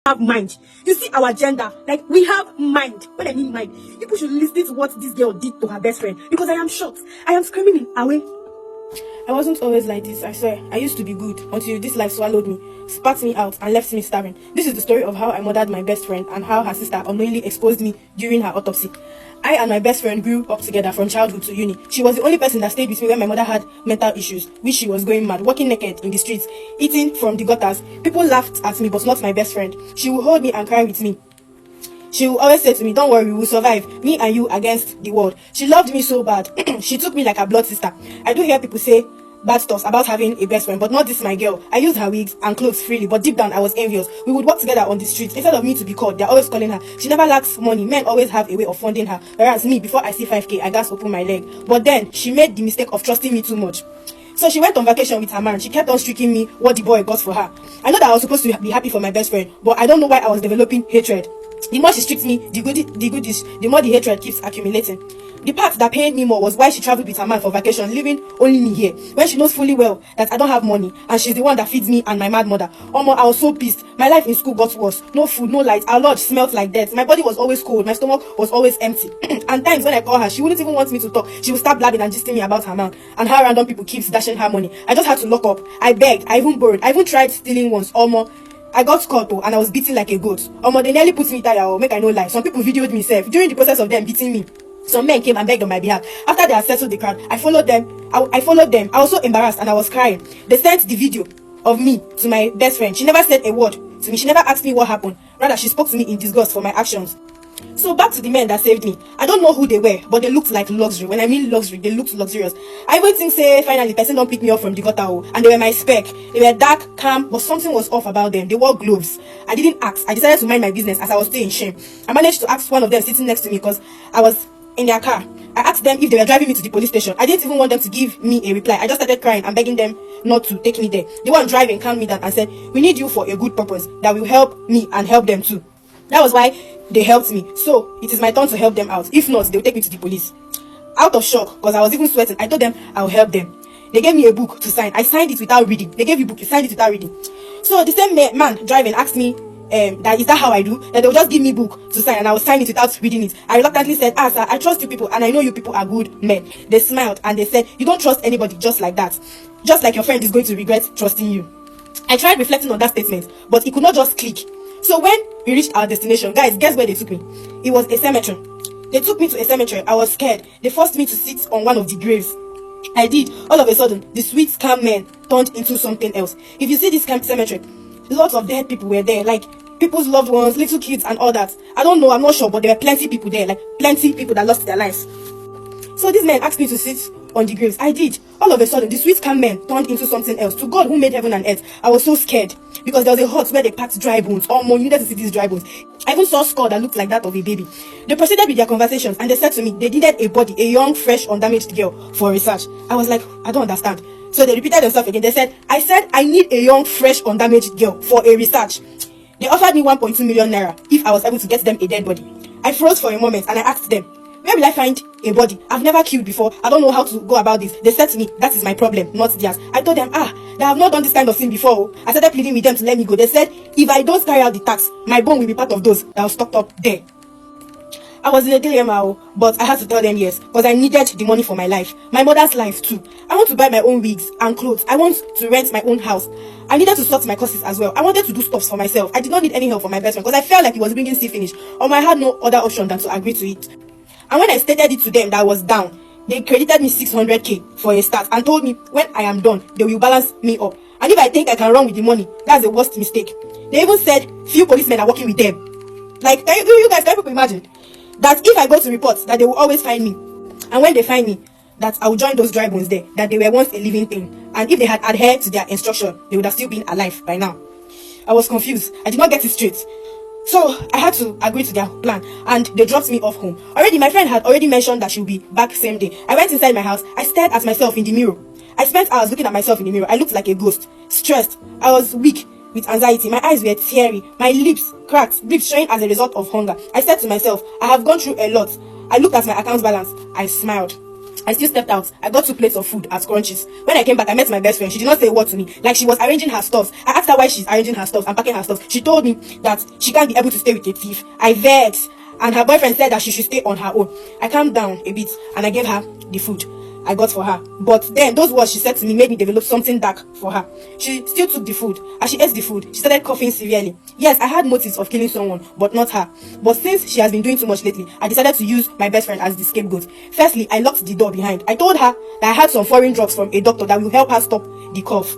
have mind. You see our gender, like we have mind. When I mean mind, people should listen to what this girl did to her best friend because I am shocked. I am screaming in away. I wasn't always like this, I swear. I used to be good until this life swallowed me, spat me out, and left me starving. This is the story of how I murdered my best friend and how her sister unknowingly exposed me during her autopsy. I and my best friend grew up together from childhood to uni. She was the only person that stayed with me when my mother had mental issues, which she was going mad, walking naked in the streets, eating from the gutters. People laughed at me, but not my best friend. She would hold me and cry with me. She will always say to me, don't worry, we will survive. Me and you against the world. She loved me so bad. She took me like a blood sister. I do hear people say bad stuff about having a best friend, but not this my girl. I used her wigs and clothes freely, but deep down I was envious. We would walk together on the streets. Instead of me to be called, they're always calling her. She never lacks money. Men always have a way of funding her. Whereas me, before I see 5k, I just open my leg. But then, she made the mistake of trusting me too much. So she went on vacation with her man. She kept on streaking me what the boy got for her. I know that I was supposed to be happy for my best friend, but I don't know why I was developing hatred. The more she streaks me, the more the hatred keeps accumulating. The part that pained me more was why she traveled with her man for vacation, leaving only me here, when she knows fully well that I don't have money, and she's the one that feeds me and my mad mother. Omo, I was so pissed. My life in school got worse. No food, no light. Our lodge smelled like death. My body was always cold. My stomach was always empty. And times when I call her, she wouldn't even want me to talk. She would start blabbing and gisting me about her man, and how random people keeps dashing her money. I just had to lock up. I begged. I even borrowed. I even tried stealing once. Omo, I got caught though, and I was beaten like a goat. Omo, they nearly put me tire, make I no lie. Some people videoed me self. During the process of them beating me, some men came and begged on my behalf. After they had settled the crowd, I followed them. I followed them. I was so embarrassed and I was crying. They sent the video of me to my best friend. She never said a word to me. She never asked me what happened. Rather, she spoke to me in disgust for my actions. So back to the men that saved me. I don't know who they were, but they looked like luxury. When I mean luxury, they looked luxurious. I even think, say, finally, person don't pick me up from the gutter, and they were my spec. They were dark, calm, but something was off about them. They wore gloves. I didn't ask. I decided to mind my business as I was still in shame. I managed to ask one of them sitting next to me because I was in their car. I asked them if they were driving me to the police station. I didn't even want them to give me a reply. I just started crying and begging them not to take me there. The one driving calmed me down and said, we need you for a good purpose that will help me and help them too. That was why they helped me. So it is my turn to help them out. If not, they'll take me to the police. Out of shock, because I was even sweating, I told them I'll help them. They gave me a book to sign. I signed it without reading. They gave you a book, you signed it without reading. So the same man driving asked me, is that how I do? That they'll just give me book to sign and I will sign it without reading it. I reluctantly said, sir, I trust you people and I know you people are good men. They smiled and they said, you don't trust anybody just like that. Just like your friend is going to regret trusting you. I tried reflecting on that statement, but it could not just click. So when we reached our destination, guys, guess where they took me? It was a cemetery. They took me to a cemetery. I was scared. They forced me to sit on one of the graves. I did. All of a sudden, the sweet, calm men turned into something else. If you see this cemetery, lots of dead people were there, like people's loved ones, little kids and all that. I don't know, I'm not sure, but there were plenty people there, like plenty people that lost their lives. So this man asked me to sit on the graves. I did. All of a sudden, the sweet calm men turned into something else. To God who made heaven and earth, I was so scared because there was a hut where they packed dry bones. Oh, you needed to see these dry bones. I even saw a skull that looked like that of a baby. They proceeded with their conversations and they said to me they needed a body, a young, fresh, undamaged girl for research. I was like, I don't understand. So they repeated themselves again. They said, I said I need a young, fresh, undamaged girl for a research. They offered me 1.2 million naira if I was able to get them a dead body. I froze for a moment and I asked them, where will I find a body? I've never killed before. I don't know how to go about this. They said to me, that is my problem, not theirs. I told them, they have not done this kind of thing before. I started pleading with them to let me go. They said, if I don't carry out the tax, my bone will be part of those that are stocked up there. I was in a dilemma, but I had to tell them yes, because I needed the money for my life. My mother's life too. I want to buy my own wigs and clothes. I want to rent my own house. I needed to sort my courses as well. I wanted to do stuff for myself. I did not need any help from my best friend, because I felt like he was bringing finish, or I had no other option than to agree to it. And when I stated it to them that I was down, they credited me 600k for a start and told me when I am done, they will balance me up. And if I think I can run with the money, that's the worst mistake. They even said few policemen are working with them. Like, can you guys imagine? That if I go to report, that they will always find me. And when they find me, that I will join those dry bones there, that they were once a living thing. And if they had adhered to their instruction, they would have still been alive by now. I was confused. I did not get it straight. So I had to agree to their plan and they dropped me off home. Already, my friend had already mentioned that she would be back same day. I went inside my house. I stared at myself in the mirror. I spent hours looking at myself in the mirror. I looked like a ghost, stressed. I was weak with anxiety. My eyes were teary. My lips cracked, lips showing as a result of hunger. I said to myself, I have gone through a lot. I looked at my account balance. I smiled. I still stepped out. I got 2 plates of food at Crunches. When I came back, I met my best friend. She did not say a word to me. Like she was arranging her stuff. I asked her why she's arranging her stuff and packing her stuff. She told me that she can't be able to stay with a thief. I vexed. And her boyfriend said that she should stay on her own. I calmed down a bit and I gave her the food I got for her. But then those words she said to me made me develop something dark for her. She still took the food. As she ate the food, she started coughing severely. Yes, I had motives of killing someone, but not her. But since she has been doing too much lately, I decided to use my best friend as the scapegoat. Firstly, I locked the door behind. I told her that I had some foreign drugs from a doctor that will help her stop the cough.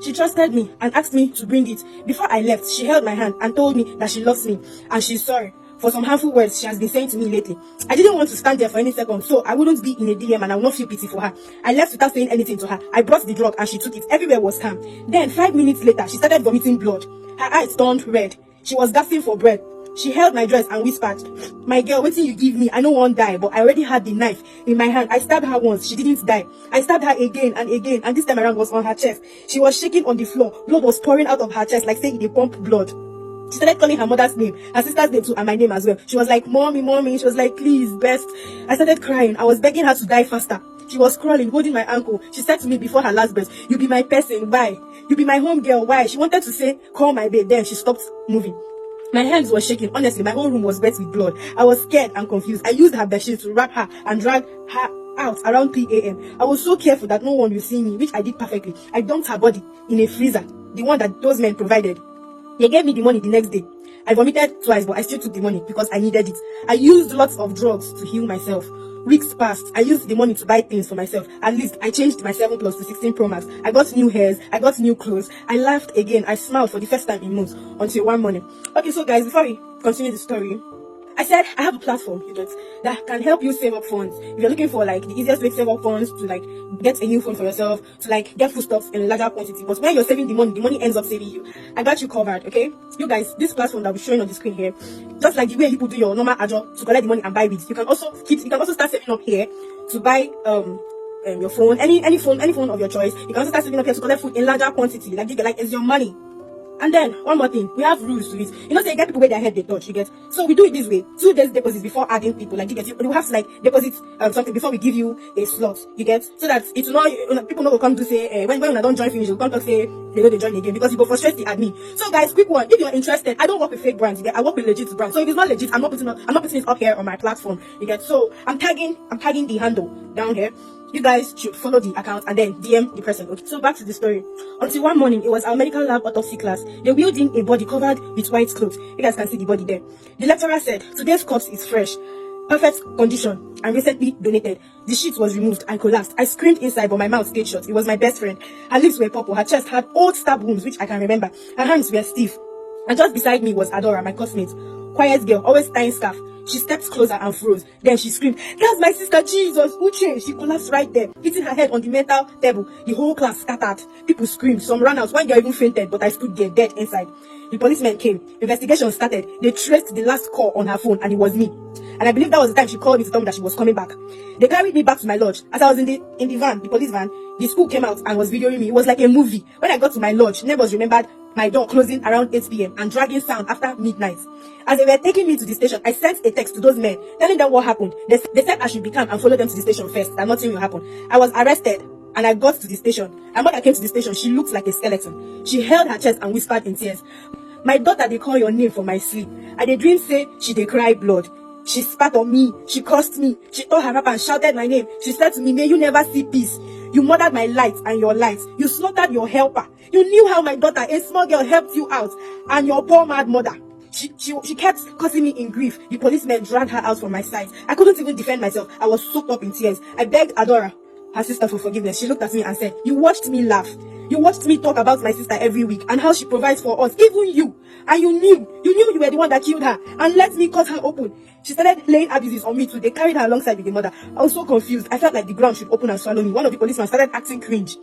She trusted me and asked me to bring it. Before I left, she held my hand and told me that she loves me and she's sorry for some harmful words she has been saying to me lately. I didn't want to stand there for any second, so I wouldn't be in a DM and I would not feel pity for her. I left without saying anything to her. I brought the drug and she took it. Everywhere was calm. Then 5 minutes later, she started vomiting blood. Her eyes turned red. She was gasping for breath. She held my dress and whispered, "My girl, wait till you give me. I no want die, but I already had the knife in my hand. I stabbed her once. She didn't die. I stabbed her again, and this time around was on her chest. She was shaking on the floor. Blood was pouring out of her chest like saying they pump blood." She started calling her mother's name, her sister's name too, and my name as well. She was like, "Mommy, mommy." She was like, "Please, best." I started crying. I was begging her to die faster. She was crawling, holding my ankle. She said to me before her last breath, "You be my person, why? You be my home girl, why?" She wanted to say, "Call my babe." Then she stopped moving. My hands were shaking. Honestly, my whole room was wet with blood. I was scared and confused. I used her bedsheet to wrap her and drag her out around 3 a.m. I was so careful that no one will see me, which I did perfectly. I dumped her body in a freezer, the one that those men provided. They gave me the money the next day. I vomited twice, but I still took the money because I needed it. I used lots of drugs to heal myself. Weeks passed. I used the money to buy things for myself. At least I changed my 7 Plus to 16 Pro Max. I got new hairs. I got new clothes. I laughed again. I smiled for the first time in months until one morning. Okay, so guys, before we continue the story, I said I have a platform, that can help you save up funds. If you're looking for like the easiest way to save up funds to like get a new phone for yourself, to like get foodstuffs in a larger quantity. But when you're saving the money ends up saving you. I got you covered, okay? You guys, this platform that we're showing on the screen here, just like the way people do your normal ajo to collect the money and buy it, you can also start saving up here to buy your phone, any phone of your choice. You can also start saving up here to collect food in larger quantity. Like it's your money. And then, one more thing, we have rules to it. So you get people where their head they touch, you get. So we do it this way: 2 days deposit before adding people. Like, you get, we have to like deposit something before we give you a slot, you get. So that it's not, people not come to say, when I don't join finish, you'll come to say, they go to join again, because you go frustrate the admin. So guys, quick one, if you're interested, I don't work with fake brands, you get. I work with legit brands. So if it's not legit, I'm not putting it up here on my platform, you get. So I'm tagging the handle down here. You guys should follow the account and then DM the person. Okay, so back to the story. Until one morning, it was our medical lab autopsy class. They wheeled in a body covered with white clothes. You guys can see the body there. The lecturer said, "Today's corpse is fresh, perfect condition, and recently donated." The sheet was removed and collapsed. I screamed inside, but my mouth stayed shut. It was my best friend. Her lips were purple. Her chest had old stab wounds, which I can remember. Her hands were stiff. And just beside me was Adora, my classmate. Quiet girl, always tying scarf. She stepped closer and froze. Then she screamed, "That's my sister, Jesus, Uche!" She collapsed right there, hitting her head on the metal table. The whole class scattered. People screamed. Some ran out. One girl even fainted, but I stood there, dead inside. The policemen came. Investigation started. They traced the last call on her phone, and it was me. And I believe that was the time she called me to tell me that she was coming back. They carried me back to my lodge. As I was in the van, the police van, the school came out and was videoing me. It was like a movie. When I got to my lodge, neighbors remembered my door closing around 8 p.m. and dragging sound after midnight. As they were taking me to the station, I sent a text to those men telling them what happened. They said I should be calm and follow them to the station first, that nothing will happen. I was arrested and I got to the station. And when I came to the station, she looked like a skeleton. She held her chest and whispered in tears, "My daughter, they call your name for my sleep. I dey dream say she dey cry blood. She spat on me. She cursed me. She tore her up and shouted my name. She said to me, 'May you never see peace. You murdered my light and your light. You slaughtered your helper. You knew how my daughter, a small girl, helped you out. And your poor mad mother.'" She kept cursing me in grief. The policemen dragged her out from my side. I couldn't even defend myself. I was soaked up in tears. I begged Adora, her sister, for forgiveness. She looked at me and said, "You watched me laugh. You watched me talk about my sister every week and how she provides for us, even you. And you knew you were the one that killed her and let me cut her open." She started laying abuses on me too. They carried her alongside with the mother. I was so confused. I felt like the ground should open and swallow me. One of the policemen started acting cringe.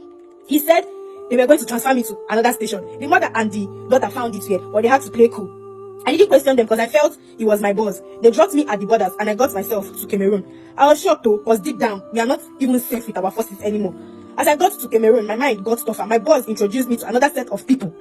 He said they were going to transfer me to another station. The mother and the daughter found it weird, but they had to play cool. I didn't question them because I felt he was my boss. They dropped me at the borders and I got myself to Cameroon. I was shocked though, because deep down, we are not even safe with our forces anymore. As I got to Cameroon, my mind got tougher. My boss introduced me to another set of people.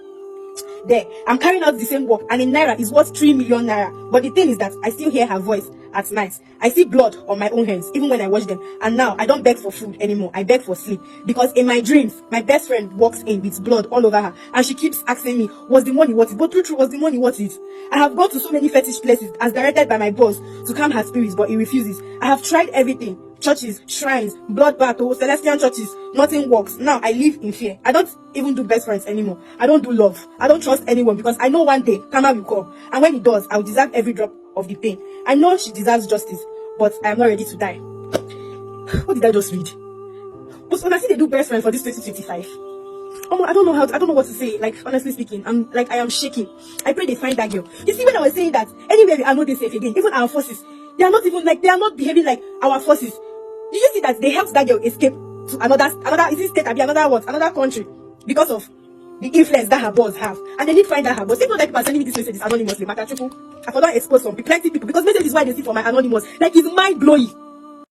There, I'm carrying out the same work, and in naira is worth 3 million naira. But the thing is that I still hear her voice at night. I see blood on my own hands, even when I wash them. And now I don't beg for food anymore. I beg for sleep. Because in my dreams, my best friend walks in with blood all over her. And she keeps asking me, was the money worth it? But true, was the money worth it? I have gone to so many fetish places as directed by my boss to calm her spirits, but he refuses. I have tried everything. Churches, shrines, blood bath, celestial churches, nothing works. Now I live in fear. I don't even do best friends anymore. I don't do love. I don't trust anyone because I know one day karma will come. And when it does, I will deserve every drop of the pain. I know she deserves justice, but I am not ready to die. What did I just read? But when I see they do best friends for this 2025, I don't know what to say. Like, honestly speaking, I am shaking. I pray they find that girl. You see, when I was saying that anywhere we are not safe again, even our forces, they are not behaving like our forces. Did you see that they helped that girl escape to another is it state, another country, because of the influence that her boss have, and they need to find out her boss. People like people are sending me this message anonymously. I for not expose some plenty people because message is why they see for my anonymous. Like, it's mind blowing.